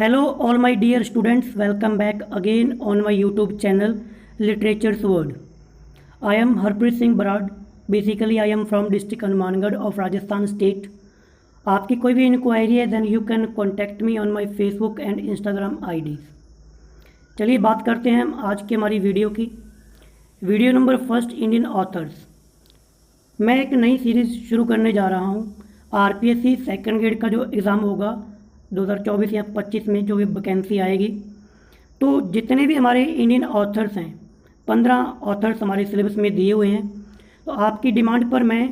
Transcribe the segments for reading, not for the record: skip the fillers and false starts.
Hello all my dear students, welcome back again on my YouTube channel Literature's World. I am Harpreet Singh Barad. Basically I am from district Hanumangarh of Rajasthan state. आपकी कोई भी inquiry है then you can contact me on my Facebook and Instagram IDs. चलिए बात करते हैं हम आज की हमारी वीडियो की। Video number first, Indian authors. मैं एक नई सीरीज़ शुरू करने जा रहा हूँ। आरपीएससी सेकंड ग्रेड का जो एग्ज़ाम होगा 2024 या 25 में जो भी वैकेंसी आएगी, तो जितने भी हमारे इंडियन ऑथर्स हैं 15 ऑथर्स हमारे सिलेबस में दिए हुए हैं। तो आपकी डिमांड पर मैं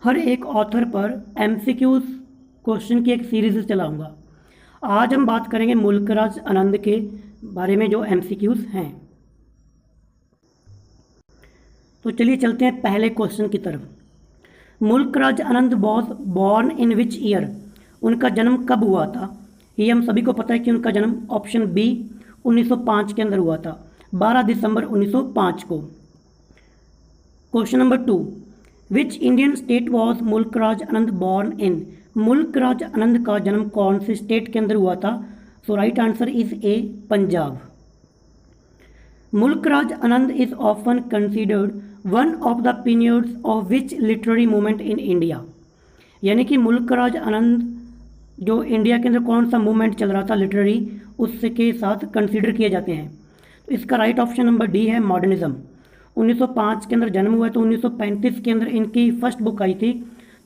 हर एक ऑथर पर एमसीक्यूज़ क्वेश्चन की एक सीरीज़ चलाऊँगा। आज हम बात करेंगे मुल्कराज आनंद के बारे में जो एमसीक्यूज़ हैं। तो चलिए चलते हैं पहले क्वेश्चन की तरफ। मुल्कराज आनंद was born in which year? उनका जन्म कब हुआ था? ये हम सभी को पता है कि उनका जन्म ऑप्शन बी 1905 के अंदर हुआ था, 12 दिसंबर 1905 को। Question number 2, which Indian state was Mulk Raj Anand born in? Mulk Raj Anand का जन्म कौन से स्टेट के अंदर हुआ था? So right answer is A, Punjab. Mulk Raj Anand is often considered one of the pioneers of which literary movement in India? यानी कि मुल्कराज आनंद जो इंडिया के अंदर कौन सा मूवमेंट चल रहा था लिटरेरी, उसके साथ कंसीडर किए जाते हैं। तो इसका राइट ऑप्शन नंबर डी है, मॉडर्निज्म। 1905 के अंदर जन्म हुआ, तो 1935 के अंदर इनकी फर्स्ट बुक आई थी।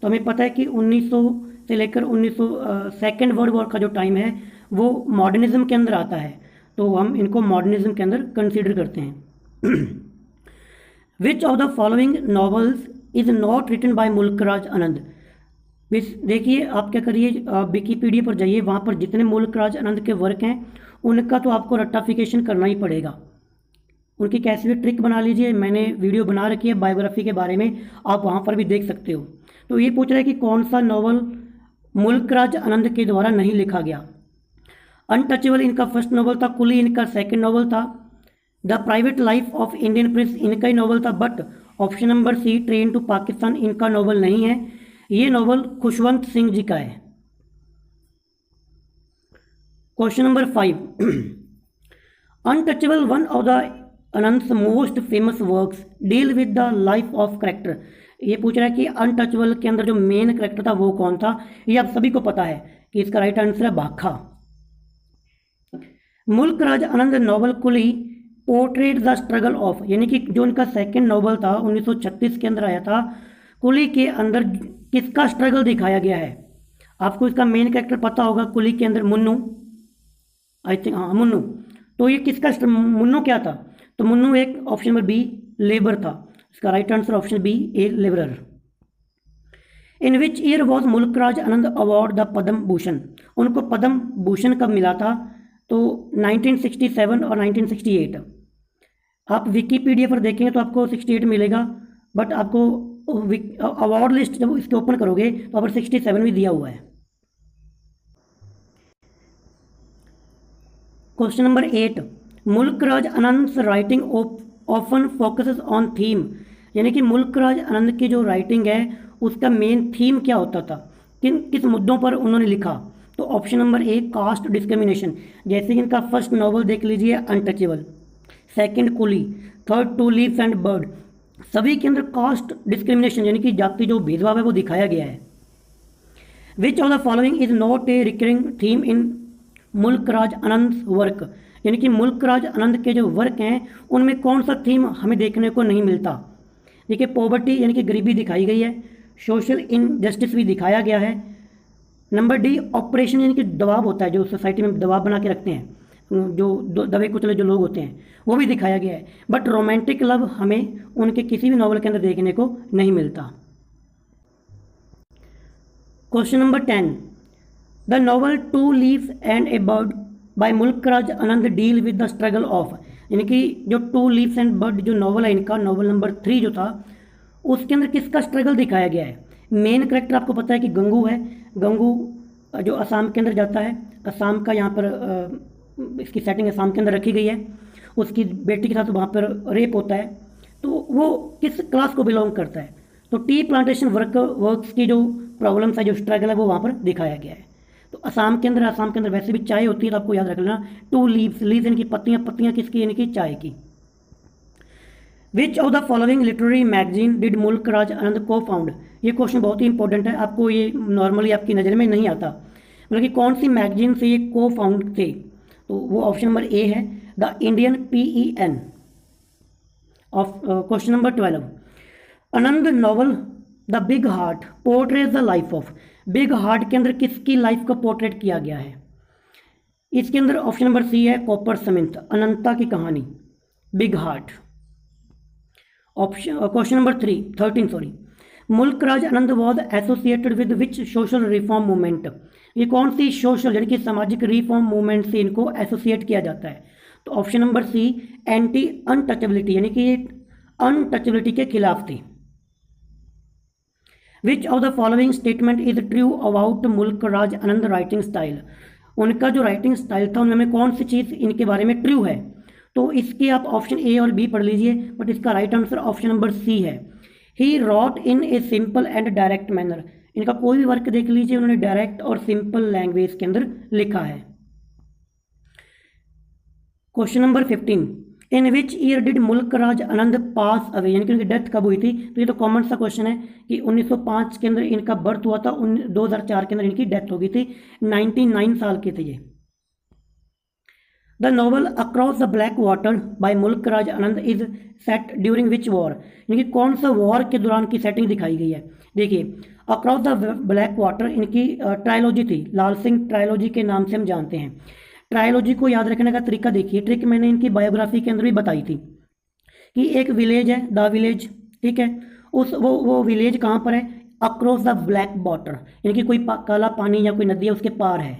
तो हमें पता है कि 1900 से लेकर 1900 सेकेंड वर्ल्ड वॉर का जो टाइम है वो मॉडर्निज्म के अंदर आता है, तो हम इनको मॉडर्निज्म के अंदर कंसीडर करते हैं। Which of the following novels is not written by Mulk Raj Anand? देखिए आप क्या करिए, विकीपीडिया पर जाइए, वहाँ पर जितने मुल्कराज आनंद के वर्क हैं उनका तो आपको रट्टाफिकेशन करना ही पड़ेगा। उनकी कैसी भी ट्रिक बना लीजिए, मैंने वीडियो बना रखी है बायोग्राफी के बारे में, आप वहाँ पर भी देख सकते हो। तो ये पूछ रहा है कि कौन सा नॉवल मुल्कराज आनंद के द्वारा नहीं लिखा गया। अनटचेबल इनका फर्स्ट नॉवल था, कुली इनका सेकेंड नॉवल था, the private life of Indian prince इनका ही नॉवल था, but option number C train to Pakistan इनका नॉवल नहीं है। ये नॉवल खुशवंत सिंह जी का है। Question number 5, untouchable one of the Anand's most famous works deal with the life of character. ये पूछ रहा है कि अनटचेबल के अंदर जो मेन करेक्टर था वो कौन था? ये आप सभी को पता है कि इसका राइट आंसर है भाखा। Mulk Raj Anand novel Coolie portrays the struggle of, यानी कि जो इनका सेकेंड नॉवल था 1936 के अंदर आया था, कुली के अंदर किसका स्ट्रगल दिखाया गया है? आपको इसका मेन कैरेक्टर पता होगा कुली के अंदर, मुन्नू, आई थिंक, हाँ मुन्नू। तो ये किसका, मुन्नू क्या था? तो मुन्नू एक ऑप्शन नंबर बी लेबर था। इसका right answer option B A, labourer. In which year was Mulk Raj Anand award the Padma Bhushan? उनको पद्म भूषण कब मिला था? तो 1967 और 1968। आप विकीपीडिया पर देखेंगे तो आपको 68 मिलेगा, बट आपको अवार्ड लिस्ट जब इसके ओपन करोगे तो वहाँ पर 67 भी दिया हुआ है। Question number 8, Mulk Raj Anand writing often focuses on theme, यानी कि मुल्कराज आनंद की जो राइटिंग है उसका मेन थीम क्या होता था, किस मुद्दों पर उन्होंने लिखा? तो option number A, caste discrimination. जैसे कि इनका फर्स्ट नॉवल देख लीजिए untouchable, second Coolie, third two leaves and bird, सभी के अंदर कास्ट डिस्क्रिमिनेशन यानी कि जाति जो भेदभाव है वो दिखाया गया है। विच of the following is not a recurring theme in Mulk Raj Anand work? यानी कि मुल्कराज आनंद के जो वर्क हैं उनमें कौन सा थीम हमें देखने को नहीं मिलता? देखिए, पॉवर्टी यानी कि गरीबी दिखाई गई है, सोशल इनजस्टिस भी दिखाया गया है, नंबर डी ऑपरेशन यानी कि दबाव होता है, जो सोसाइटी में दबाव बना के रखते हैं, जो दबे कुचले जो लोग होते हैं, वो भी दिखाया गया है, बट रोमांटिक लव हमें उनके किसी भी नॉवल के अंदर देखने को नहीं मिलता। Question number 10, the novel two leaves and a bird by Mulk Raj Anand deal with the struggle of, यानी कि जो टू लीव्स एंड बर्ड जो नॉवल है इनका, नॉवल नंबर 3 जो था, उसके अंदर किसका स्ट्रगल दिखाया गया है? मेन करेक्टर आपको पता है कि गंगू है। गंगू जो असम के अंदर जाता है, असम का यहाँ पर इसकी सेटिंग असम के अंदर रखी गई है, उसकी बेटी के साथ वहाँ पर रेप होता है, तो वो किस क्लास को बिलोंग करता है? तो टी प्लांटेशन वर्क्स की जो प्रॉब्लम्स है, जो स्ट्रगल है, वो वहाँ पर दिखाया गया है। तो असम के अंदर वैसे भी चाय होती है, तो आपको याद रख लेना 2 लीव्स, लीव्स इनकी पत्तियाँ, पत्तियाँ किसकी, इनकी चाय की। विच of the following literary magazine did Mulk Raj आनंद को फाउंड? ये क्वेश्चन बहुत ही इंपॉर्टेंट है, आपको ये नॉर्मली आपकी नज़र में नहीं आता, मतलब कि कौन सी मैगजीन से ये को फाउंड थे। तो वो ऑप्शन नंबर ए है the Indian PEN। Of question number 12, Anand novel the big heart portrays the life of, big heart के अंदर किसकी लाइफ को पोर्ट्रेट किया गया है? इसके अंदर ऑप्शन नंबर सी है कॉपर स्मिथ, अनंता की कहानी, big heart. Option question number 13 Mulk Raj Anand was associated with which social reform movement? ये कौन सी सोशल यानी कि सामाजिक रिफॉर्म मूवमेंट से इनको एसोसिएट किया जाता है? तो option number C anti untouchability, यानी कि अनटचेबिलिटी के खिलाफ थी। Which of the following statement is true about Mulk Raj Anand writing style? उनका जो राइटिंग स्टाइल था उनमें कौन सी चीज़ इनके बारे में ट्रू है? तो इसके आप ऑप्शन ए और बी पढ़ लीजिए, बट इसका right answer option number C है। He wrote in a simple and direct manner, इनका कोई भी वर्क देख लीजिए उन्होंने डायरेक्ट और सिंपल लैंग्वेज के अंदर लिखा है। Question number 15, in which year did Mulk Raj Anand pass away, यानी कि उनकी डेथ कब हुई थी? तो ये तो कॉमन सा क्वेश्चन है कि 1905 के अंदर इनका बर्थ हुआ था, 2004 के अंदर इनकी डेथ हो गई थी, 99 साल के थे ये। The novel across the black water by Mulk Raj Anand is set during which war, यानी कि कौन सा वॉर के दौरान की सेटिंग दिखाई गई है? देखिए अक्रॉस द ब्लैक वाटर इनकी ट्रायलॉजी थी, लाल सिंह ट्रायलॉजी के नाम से हम जानते हैं। ट्रायलॉजी को याद रखने का तरीका देखिए, ट्रिक मैंने इनकी बायोग्राफी के अंदर भी बताई थी कि एक विलेज है द विलेज, ठीक है, उस वो विलेज कहाँ पर है? अक्रॉस द ब्लैक वाटर, यानी कि कोई काला पानी या कोई नदी है उसके पार है।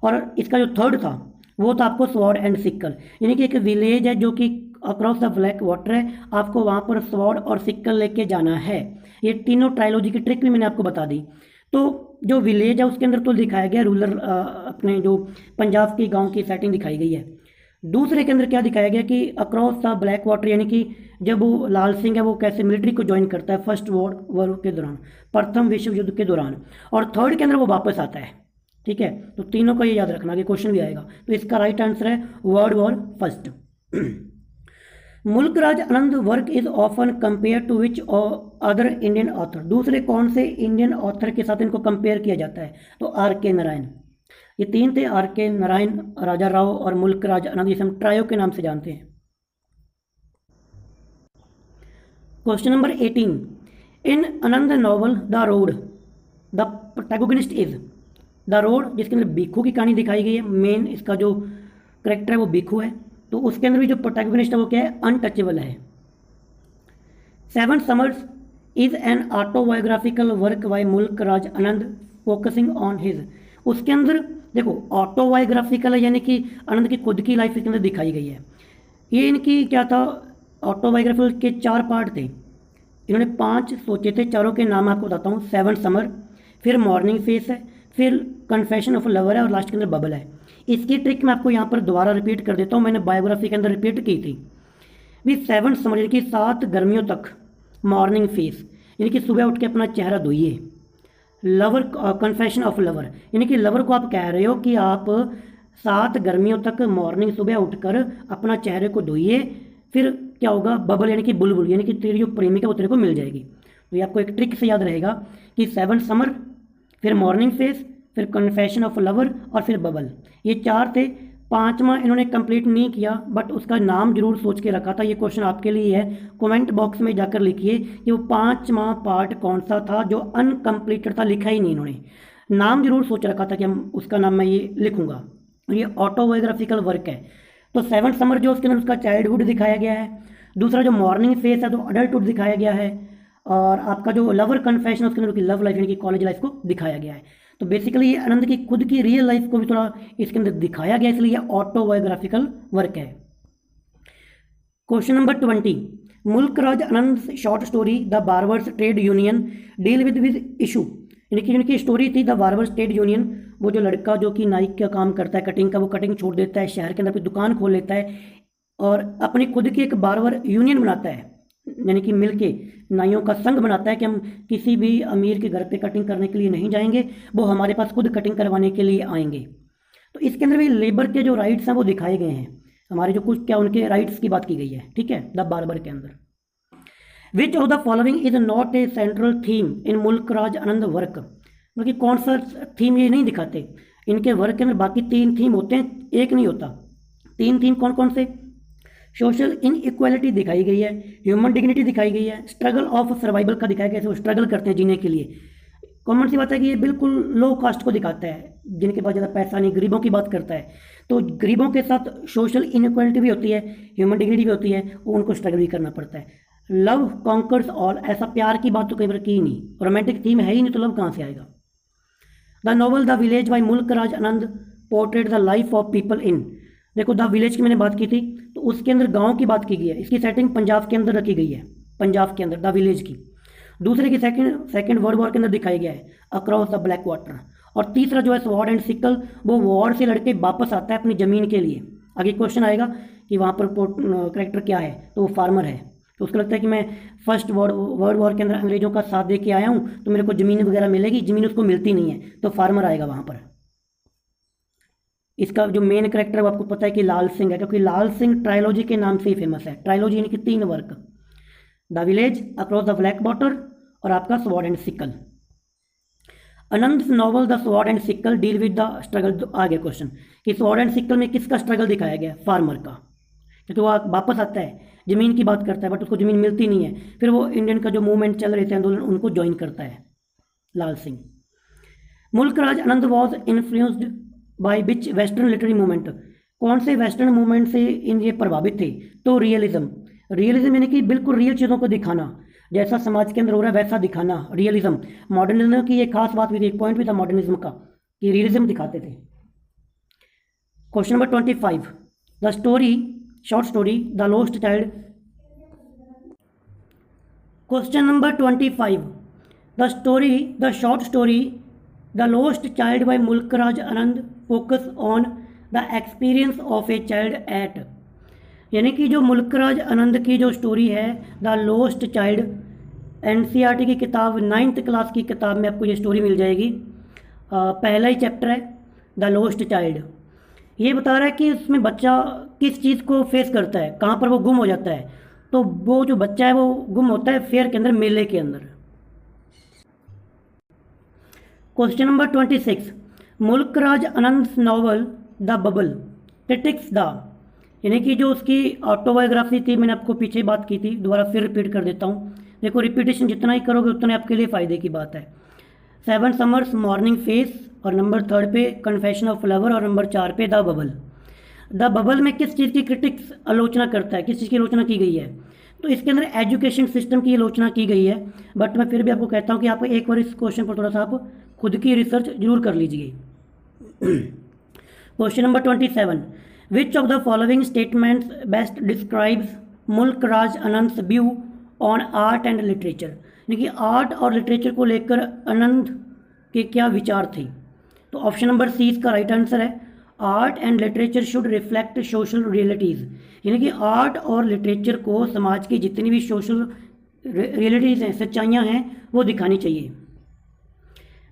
और इसका जो थर्ड था वो था आपको स्वॉर्ड एंड सिक्कल, यानी कि एक विलेज है जो कि अक्रॉस द ब्लैक वाटर है, आपको वहाँ पर स्वॉर्ड और सिक्कल लेके जाना है। ये तीनों ट्रायलॉजी की ट्रिक भी मैंने आपको बता दी। तो जो विलेज है उसके अंदर तो दिखाया गया रूरल, अपने जो पंजाब की गांव की सेटिंग दिखाई गई है। दूसरे के अंदर क्या दिखाया गया कि अक्रॉस द ब्लैक वाटर, यानी कि जब वो लाल सिंह है वो कैसे मिलिट्री को ज्वाइन करता है फर्स्ट वर्ल्ड वॉर के दौरान, प्रथम विश्व युद्ध के दौरान, और थर्ड के अंदर वो वापस आता है, ठीक है। तो तीनों को ये याद रखना कि क्वेश्चन भी आएगा। तो इसका राइट आंसर है world war first. Mulk Raj Anand work is often compare to which other Indian author, दूसरे कौन से इंडियन ऑथर के साथ इनको कंपेयर किया जाता है? तो R.K. नारायण। ये तीन थे, R.K. नारायण, राजा राव और मुल्क राज आनंद, जिसे हम ट्रायो के नाम से जानते हैं। Question number 18, in Anand novel the road the protagonist is, the road जिसके अंदर भिक्खू की कहानी दिखाई गई है, मेन इसका जो करेक्टर है वो भिक्खू है, तो उसके अंदर भी जो प्रोटैगोनिस्ट है वो क्या है? अनटचेबल है। 7 summers is an autobiographical work by Mulk Raj Anand focusing on his, उसके अंदर देखो ऑटोबायोग्राफिकल है, यानी कि आनंद की खुद की लाइफ इसके अंदर दिखाई गई है। ये इनकी क्या था, ऑटोबायोग्राफिकल के 4 पार्ट थे, इन्होंने 5 सोचे थे, चारों के नाम आपको बताता हूँ। 7 समर, फिर मॉर्निंग फेस है, फिर कन्फेशन ऑफ लवर है, और लास्ट के अंदर बबल है। इसकी ट्रिक मैं आपको यहाँ पर दोबारा रिपीट कर देता हूँ, मैंने बायोग्राफी के अंदर रिपीट की थी। भी 7 समर यानी कि 7 गर्मियों तक, मॉर्निंग फेस यानी कि सुबह उठ के अपना चेहरा धोइए, लवर कन्फेशन ऑफ लवर यानी कि लवर को आप कह रहे हो कि आप 7 गर्मियों तक मॉर्निंग सुबह उठकर अपना चेहरे को धोइए, फिर क्या होगा? बबल यानी कि बुलबुल, यानी कि तेरी जो प्रेमिका वो तेरे को मिल जाएगी। तो ये आपको एक ट्रिक से याद रहेगा कि 7 समर, फिर मॉर्निंग फेस, फिर कन्फेशन ऑफ लवर और फिर बबल, ये 4 थे। 5वां इन्होंने कंप्लीट नहीं किया, बट उसका नाम जरूर सोच के रखा था। ये क्वेश्चन आपके लिए है, कमेंट बॉक्स में जाकर लिखिए कि वो 5वां पार्ट कौन सा था जो अनकम्प्लीटेड था, लिखा ही नहीं इन्होंने, नाम जरूर सोच रखा था कि हम उसका नाम मैं ये लिखूंगा। ये ऑटोबायोग्राफिकल वर्क है। तो 7 समर जो उसके अंदर उसका चाइल्डहुड दिखाया गया है, दूसरा जो मॉर्निंग फेस है तो अडल्टहुड दिखाया गया है, और आपका जो लवर कन्फेशन उसके अंदर लव लाइफ यानी कि कॉलेज लाइफ को दिखाया गया है। तो बेसिकली ये आनंद की खुद की रियल लाइफ को भी थोड़ा इसके अंदर दिखाया गया, इसलिए ऑटोबायोग्राफिकल वर्क है। Question number 20, Mulk Raj Anand short story the barber's trade union deal with issue, यानी कि उनकी स्टोरी थी द बार्बर्स ट्रेड यूनियन, वो जो लड़का जो कि नाई का काम करता है, कटिंग का, वो कटिंग छोड़ देता है, शहर के अंदर कोई दुकान खोल लेता है और अपनी खुद की एक बार्बर यूनियन बनाता है, यानी कि मिल के नाइयों का संघ बनाता है कि हम किसी भी अमीर के घर पे कटिंग करने के लिए नहीं जाएंगे, वो हमारे पास खुद कटिंग करवाने के लिए आएंगे। तो इसके अंदर भी लेबर के जो राइट्स हैं वो दिखाए गए हैं, हमारे जो कुछ क्या उनके राइट्स की बात की गई है, ठीक है, द बार्बर के अंदर। विच of the following is not a central theme in मुल्क राज आनंद वर्क, मतलब कि कौन सा थीम ये नहीं दिखाते इनके वर्क के अंदर, बाकी 3 थीम होते हैं, एक नहीं होता। 3 थीम कौन कौन से? सोशल इनइक्वालिटी दिखाई गई है, ह्यूमन डिग्निटी दिखाई गई है, स्ट्रगल ऑफ सर्वाइवल का दिखाया गया है, वो स्ट्रगल करते हैं जीने के लिए। कॉमन सी बात है कि ये बिल्कुल लो कास्ट को दिखाता है, जिनके पास ज़्यादा पैसा नहीं, गरीबों की बात करता है। तो गरीबों के साथ सोशल इनइक्वालिटी भी होती है, ह्यूमन डिग्निटी भी होती है, वो उनको स्ट्रगल भी करना पड़ता है। लव कॉन्कर्स ऑल, ऐसा प्यार की बात तो कई बार की ही नहीं, रोमांटिक थीम है ही नहीं, तो लव कहाँ से आएगा। The novel the village by Mulk Raj Anand portrait the life of people in, देखो द विलेज की मैंने बात की थी, तो उसके अंदर गांव की बात की गई है, इसकी सेटिंग पंजाब के अंदर रखी गई है, पंजाब के अंदर द विलेज की। दूसरे की सेकंड वर्ल्ड वॉर के अंदर दिखाया गया है, अक्रॉस द ब्लैक वाटर। और तीसरा जो है स्वॉर्ड एंड सिकल, वो वॉर से लड़के वापस आता है अपनी ज़मीन के लिए। आगे क्वेश्चन आएगा कि वहाँ पर करेक्टर क्या है, तो वो फार्मर है, तो उसको लगता है कि मैं फर्स्ट वर्ल्ड वॉर के अंदर अंग्रेजों का साथ दे के आया हूँ, तो मेरे को ज़मीन वगैरह मिलेगी, ज़मीन उसको मिलती नहीं है, तो फार्मर आएगा वहाँ पर। इसका जो मेन करेक्टर है वो आपको पता है कि लाल सिंह है, क्योंकि लाल सिंह ट्रायोलॉजी के नाम से ही फेमस है। ट्रायोलॉजी यानी कि 3 work, the village, across the black water और आपका sword and sickle. Anand novel the sword and sickle deal with the struggle, आ गया क्वेश्चन कि स्वॉर्ड एंड सिकल में किसका स्ट्रगल दिखाया गया? फार्मर का, क्योंकि वो वापस आता है, ज़मीन की बात करता है, बट उसको ज़मीन मिलती नहीं है, फिर वो इंडियन का जो मूवमेंट चल रहे थे आंदोलन, उनको ज्वाइन करता है Lal Singh. Mulk Raj Anand was influenced by which western literary movement, कौन से वेस्टर्न मूवमेंट से इन ये प्रभावित थे? तो रियलिज्म, रियलिज्म यानी कि बिल्कुल रियल चीज़ों को दिखाना, जैसा समाज के अंदर हो रहा है वैसा दिखाना, रियलिज्म। मॉडर्निज्म की एक खास बात भी थी, एक पॉइंट भी था मॉडर्निज्म का कि रियलिज्म दिखाते थे। Question number 25, the story, short story the lost child. Question number 25, the story, the short story the lost child by Mulk Raj Anand focus on the experience of a child at, यानी कि जो मुल्क राज आनंद की जो स्टोरी है द लोस्ट चाइल्ड, एनसीईआरटी की किताब 9th class की किताब में आपको ये स्टोरी मिल जाएगी। पहला ही चैप्टर है द लोस्ट चाइल्ड, ये बता रहा है कि उसमें बच्चा किस चीज़ को फेस करता है, कहाँ पर वो गुम हो जाता है। तो वो जो बच्चा है वो गुम होता है फेयर के अंदर, मेले के अंदर। Question number 26, Mulk Raj Anand novel the bubble critics the, यानी कि जो उसकी ऑटोबायोग्राफी थी, मैंने आपको पीछे बात की थी, दोबारा फिर रिपीट कर देता हूँ। देखो रिपीटेशन जितना ही करोगे उतना आपके लिए फ़ायदे की बात है। 7 समर्स मॉर्निंग फेस, और नंबर 3 पे कन्फेशन ऑफ लवर, और नंबर 4 पे द बबल। द बबल में किस चीज़ की क्रिटिक्स आलोचना करता है, किस चीज़ की आलोचना की गई है? तो इसके अंदर एजुकेशन सिस्टम की आलोचना की गई है, बट मैं फिर भी आपको कहता हूँ कि आप एक बार इस क्वेश्चन पर थोड़ा सा आप खुद की रिसर्च जरूर कर लीजिए। Question number 27, which of the following statements best describes Mulk Raj Anand view on art and literature, यानी कि आर्ट और लिटरेचर को लेकर आनंद के क्या विचार थे? तो ऑप्शन नंबर सी इसका राइट आंसर है, art and literature should reflect social realities, यानी कि आर्ट और लिटरेचर को समाज की जितनी भी सोशल रियलिटीज़ हैं, सच्चाइयाँ हैं, वो दिखानी चाहिए।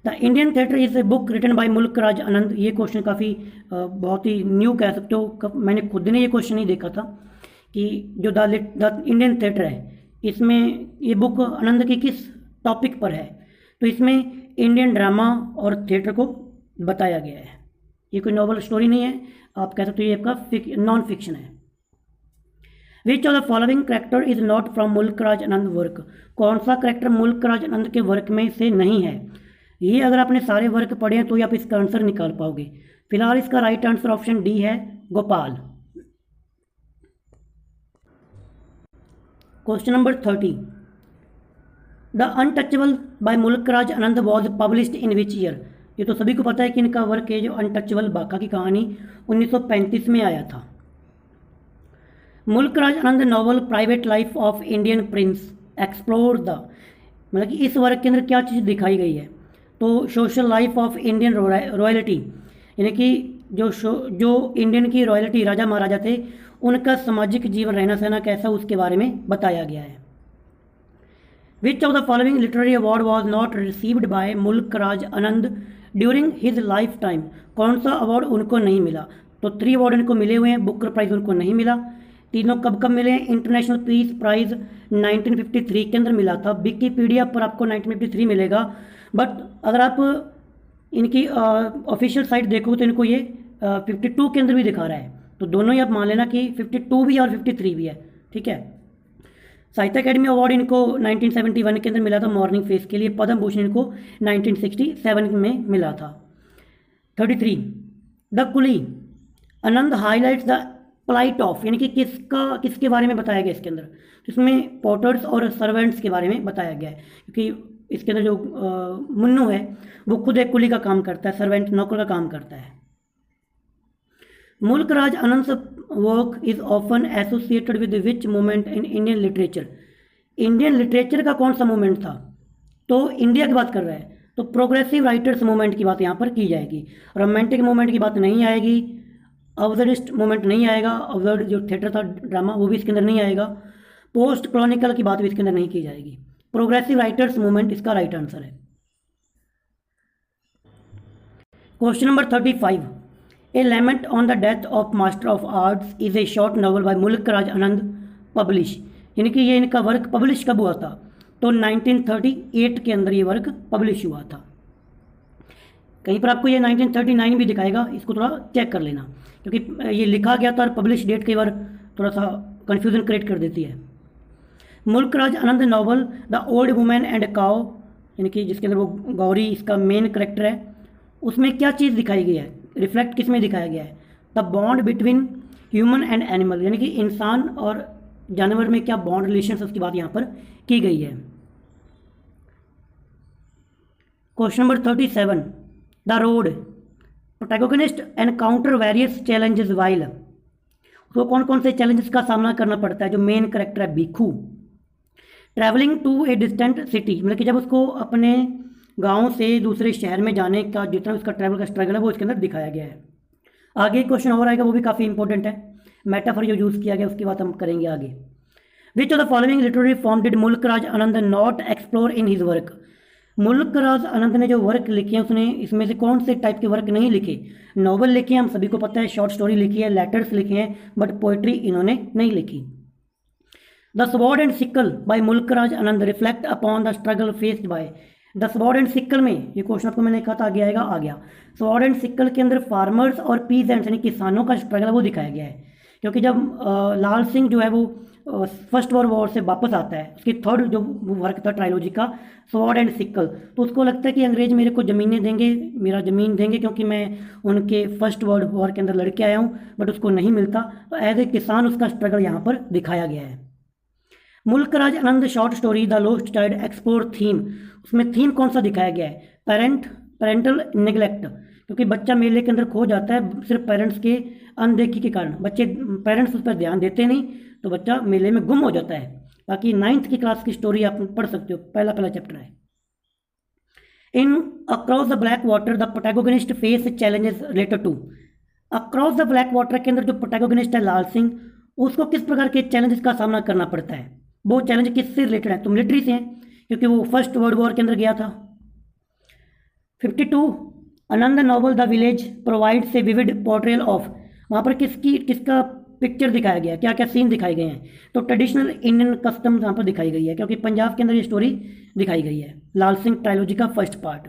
The Indian theatre is a book written by Mulk Raj आनंद, ये क्वेश्चन काफ़ी बहुत ही न्यू कह सकते हो, मैंने खुद ने ये क्वेश्चन नहीं देखा था कि जो द इंडियन थिएटर है इसमें ये बुक आनंद की किस टॉपिक पर है। तो इसमें इंडियन ड्रामा और थिएटर को बताया गया है, ये कोई नॉवल स्टोरी नहीं है, आप कह सकते हो ये आपका नॉन फिक्शन है। विच of the following character is not from मुल्क राज आनंद वर्क, कौन सा करेक्टर मुल्क राज आनंद के वर्क में से नहीं है? ये अगर आपने सारे वर्क पढ़े हैं तो ही आप इसका आंसर निकाल पाओगे। फिलहाल इसका राइट आंसर ऑप्शन डी है, Gopal. Question number 30, the untouchable by Mulk Raj Anand was published in which year, ये तो सभी को पता है कि इनका वर्क है जो अनटचेबल बाका की कहानी 1935 में आया था। Mulk Raj Anand novel private life of Indian prince explore the, मतलब कि इस वर्क के अंदर क्या चीज़ दिखाई गई है? तो social life of Indian royalty, यानी कि जो इंडियन की रॉयल्टी राजा महाराजा थे उनका सामाजिक जीवन रहना सहना कैसा उसके बारे में बताया गया है। विच of the following literary award was not received by Mulk Raj Anand during his life time? कौन सा अवार्ड उनको नहीं मिला? तो 3 अवार्ड इनको मिले हुए हैं, बुकर प्राइज़ उनको नहीं मिला। तीनों कब कब मिले हैं? इंटरनेशनल पीस प्राइज़ 1953 के अंदर मिला था। विकीपीडिया पर आपको 1953 मिलेगा, बट अगर आप इनकी ऑफिशियल साइट देखोगे तो इनको ये 52 के अंदर भी दिखा रहा है। तो दोनों ही आप मान लेना कि 52 भी है और 53 भी है, ठीक है। साहित्य अकेडमी अवार्ड इनको 1971 के अंदर मिला था मॉर्निंग फेस के लिए। पद्म भूषण इनको 1967 में मिला था। 33 the Coolie Anand highlights the plight of, यानी कि किसके बारे में बताया गया इसके अंदर? इसमें पोर्टर्स और सर्वेंट्स के बारे में बताया गया है, क्योंकि इसके अंदर जो मुन्नू है वो खुद एक कुली का काम करता है, सर्वेंट नौकर का काम करता है। Mulk Raj Anand work is often associated with which movement in Indian literature? Indian literature का कौन सा मूवमेंट था? तो इंडिया की बात कर रहा है, तो प्रोग्रेसिव राइटर्स मूवमेंट की बात यहाँ पर की जाएगी। रोमांटिक मूवमेंट की बात नहीं आएगी, अब्सर्डिस्ट मूवमेंट नहीं आएगा, अब्सर्ड जो थिएटर था ड्रामा वो भी इसके अंदर नहीं आएगा, पोस्ट क्रॉनिकल की बात भी इसके अंदर नहीं की जाएगी। प्रोग्रेसिव राइटर्स मूवमेंट इसका राइट आंसर है। Question number 35 A lament on the death of master of arts is a short novel bye Mulk Raj Anand publish, यानी कि ये इनका वर्क पब्लिश कब हुआ था? तो 1938 के अंदर ये वर्क पब्लिश हुआ था। कहीं पर आपको ये 1939 भी दिखाएगा, इसको थोड़ा चेक कर लेना, क्योंकि ये लिखा गया था और पब्लिश डेट कई बार थोड़ा सा कन्फ्यूजन क्रिएट कर देती है। Mulk Raj Anand novel the old woman and cow, यानी कि जिसके अंदर वो गौरी इसका मेन करेक्टर है, उसमें क्या चीज़ दिखाई गई है? रिफ्लेक्ट किस में दिखाया गया है? The bond between human and animal, यानी कि इंसान और जानवर में क्या बॉन्ड रिलेशन, उसकी बात यहाँ पर की गई है। Question number 37 the road protagonist encounter various challenges while, तो कौन कौन से चैलेंजेस का सामना करना पड़ता है जो मेन करेक्टर है Bhikhu? Travelling to a distant city, मतलब कि जब उसको अपने गांव से दूसरे शहर में जाने का जितना उसका ट्रैवल का स्ट्रगल है वो इसके अंदर दिखाया गया है। आगे क्वेश्चन और आएगा, वो भी काफ़ी इंपॉर्टेंट है, मेटाफर जो यूज़ किया गया उसकी बात हम करेंगे आगे। Which of the following literary form did Mulk Raj Anand not explore in his work? Mulk Raj आनंद ने जो वर्क लिखे हैं उसने इसमें से कौन से टाइप के वर्क नहीं लिखे? नॉवल लिखे हैं, हम सभी को पता है, शॉर्ट स्टोरी लिखी है, लेटर्स लिखे हैं, बट पोइट्री इन्होंने नहीं लिखी। The sword and sickle by Mulk Raj Anand reflect upon the struggle faced by, the sword and sickle में ये क्वेश्चन आपको मैंने कहा था आगे आएगा, आ गया। स्वॉर्ड एंड सिक्कल के अंदर फार्मर्स और पीजेंट्स यानी किसानों का स्ट्रगल वो दिखाया गया है, क्योंकि जब लाल सिंह जो है वो फर्स्ट वर्ल्ड वॉर से वापस आता है, उसकी थर्ड जो वर्क था ट्रायलॉजी का स्वॉर्ड एंड सिक्कल, तो उसको लगता है कि अंग्रेज मेरे को ज़मीनें देंगे, मेरा ज़मीन देंगे, क्योंकि मैं उनके फर्स्ट वर्ल्ड वॉर के अंदर लड़के आया हूँ, बट उसको नहीं मिलता। तो एज ए किसान उसका स्ट्रगल यहाँ पर दिखाया गया है। Mulk Raj Anand short story the lost child explore theme, उसमें थीम कौन सा दिखाया गया है? पेरेंटल नेग्लेक्ट, क्योंकि बच्चा मेले के अंदर खो जाता है सिर्फ पेरेंट्स के अनदेखी के कारण, पेरेंट्स उस पर ध्यान देते नहीं तो बच्चा मेले में गुम हो जाता है। बाकी 9th की क्लास की स्टोरी आप पढ़ सकते हो, पहला चैप्टर है। In across the black water the protagonist face challenges related to, across the black water के अंदर जो प्रोटैगोनिस्ट है लाल सिंह, उसको किस प्रकार के चैलेंजेस का सामना करना पड़ता है? वो चैलेंज किससे रिलेटेड है? तो मिलिट्री से हैं, क्योंकि वो फर्स्ट वर्ल्ड वॉर के अंदर गया था। 52 Anand novel the village provides a vivid portrayal of, वहाँ पर किसका पिक्चर दिखाया गया है, क्या क्या सीन दिखाए गए हैं? तो ट्रेडिशनल इंडियन कस्टम्स यहाँ पर दिखाई गई है, क्योंकि पंजाब के अंदर ये स्टोरी दिखाई गई है, लाल सिंह ट्रायलॉजी का first part.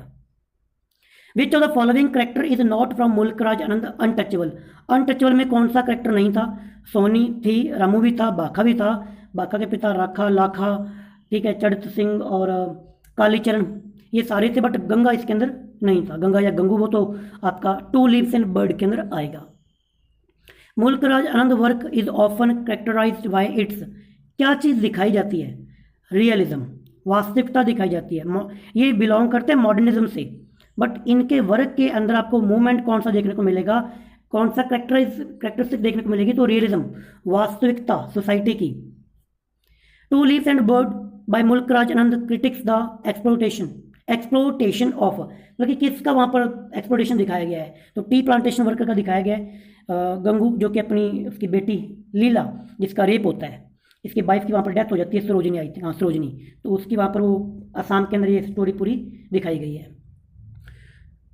Which of the following character is not from मुल्क राज आनंद अनटचेबल, अनटचेबल में कौन सा करेक्टर नहीं था? सोनी थी, रामू भी था, बाखा भी था, बाखा के पिता राखा लाखा, ठीक है, चड़त सिंह और कालीचरण, ये सारे थे, बट गंगा इसके अंदर नहीं था। गंगा या गंगू वो तो आपका टू लीव्स एंड बर्ड के अंदर आएगा। Mulk Raj Anand work is often characterized by its, क्या चीज़ दिखाई जाती है? रियलिज्म, वास्तविकता दिखाई जाती है। ये बिलोंग करते हैं मॉडर्निज्म से, बट इनके वर्क के अंदर आपको मूवमेंट कौन सा देखने को मिलेगा, कौन सा कैरेक्टरिस्टिक देखने को मिलेगी? तो रियलिज्म, वास्तविकता सोसाइटी की। Two leaves and bird by Mulk Raj Anand critics the exploitation of, मतलब कि किसका वहाँ पर एक्सप्लोटेशन दिखाया गया है? तो टी प्लांटेशन वर्कर का दिखाया गया है, गंगू जो कि अपनी उसकी बेटी लीला जिसका रेप होता है, इसकी वाइफ की वहाँ पर डेथ हो जाती है, सरोजिनी आई थी, हाँ सरोजिनी, तो उसकी वहाँ पर वो असम के अंदर ये स्टोरी पूरी दिखाई गई है।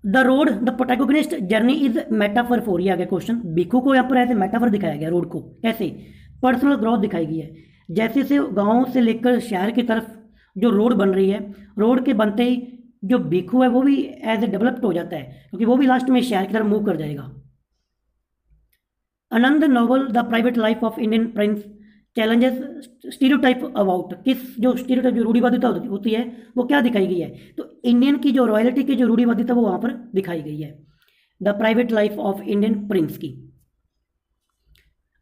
The road the protagonist journey is metaphor for, ये आ गया क्वेश्चन। भिखू को यहाँ पर ऐसे मेटाफर दिखाया गया रोड को, कैसे? पर्सनल ग्रोथ दिखाई गई है, जैसे से गाँव से लेकर शहर की तरफ जो रोड बन रही है, रोड के बनते ही जो भिखू है वो भी एज ए डेवलप्ड हो जाता है, क्योंकि वो भी लास्ट में शहर की तरफ मूव कर जाएगा। Anand novel the private life of Indian prince challenges stereotype about, किस जो स्टीरियोटाइप जो रूढ़िवादिता होती है वो क्या दिखाई गई है? तो इंडियन की जो रॉयल्टी की जो रूढ़िवादिता वो वहाँ पर दिखाई गई है, the private life of Indian Prince की।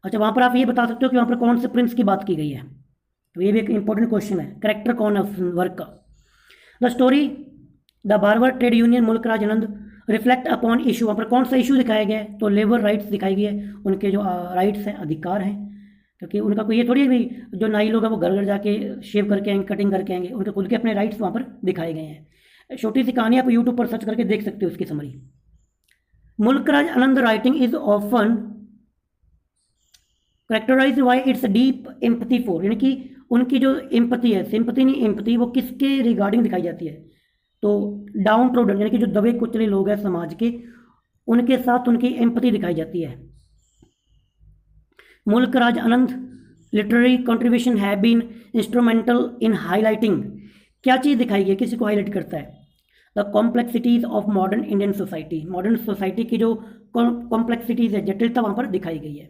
अच्छा, वहाँ पर आप ये बता सकते हो कि वहाँ पर कौन से प्रिंस की बात की गई है, तो ये भी एक इंपॉर्टेंट क्वेश्चन है। करेक्टर कौन है उस वर्क का? The story the barber trade union Mulk Raj Anand reflect upon issue, वहाँ पर कौन सा इशू दिखाया गया है? तो लेबर राइट्स दिखाई गई है, उनके जो राइट्स हैं, अधिकार हैं, क्योंकि उनका कोई ये थोड़ी है भाई जो नाई लोग हैं वो घर घर जाके शेव करके आएंगे, कटिंग करके आएंगे, उनके खुद के अपने राइट्स वहाँ पर दिखाए गए हैं। छोटी सी कहानी आप यूट्यूब पर सर्च करके देख सकते हो उसकी summary. Mulk Raj Anand writing is often characterize by its deep empathy for, यानी कि उनकी जो एम्पैथी है, सिंपैथी नहीं एम्पैथी, वो किसके रिगार्डिंग दिखाई जाती है? तो डाउन ट्रोडन यानी कि जो दबे कुचले लोग हैं समाज के, उनके साथ उनकी एम्पैथी दिखाई जाती है। Mulkraj Anand literary contribution have been instrumental in highlighting, क्या चीज़ दिखाई गई है, किसी को हाईलाइट करता है? The complexities of modern Indian society, modern society की जो कॉम्प्लेक्सिटीज है, जटिलता वहाँ पर दिखाई गई है।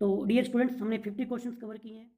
तो डियर स्टूडेंट्स, हमने 50 क्वेश्चंस कवर किए हैं।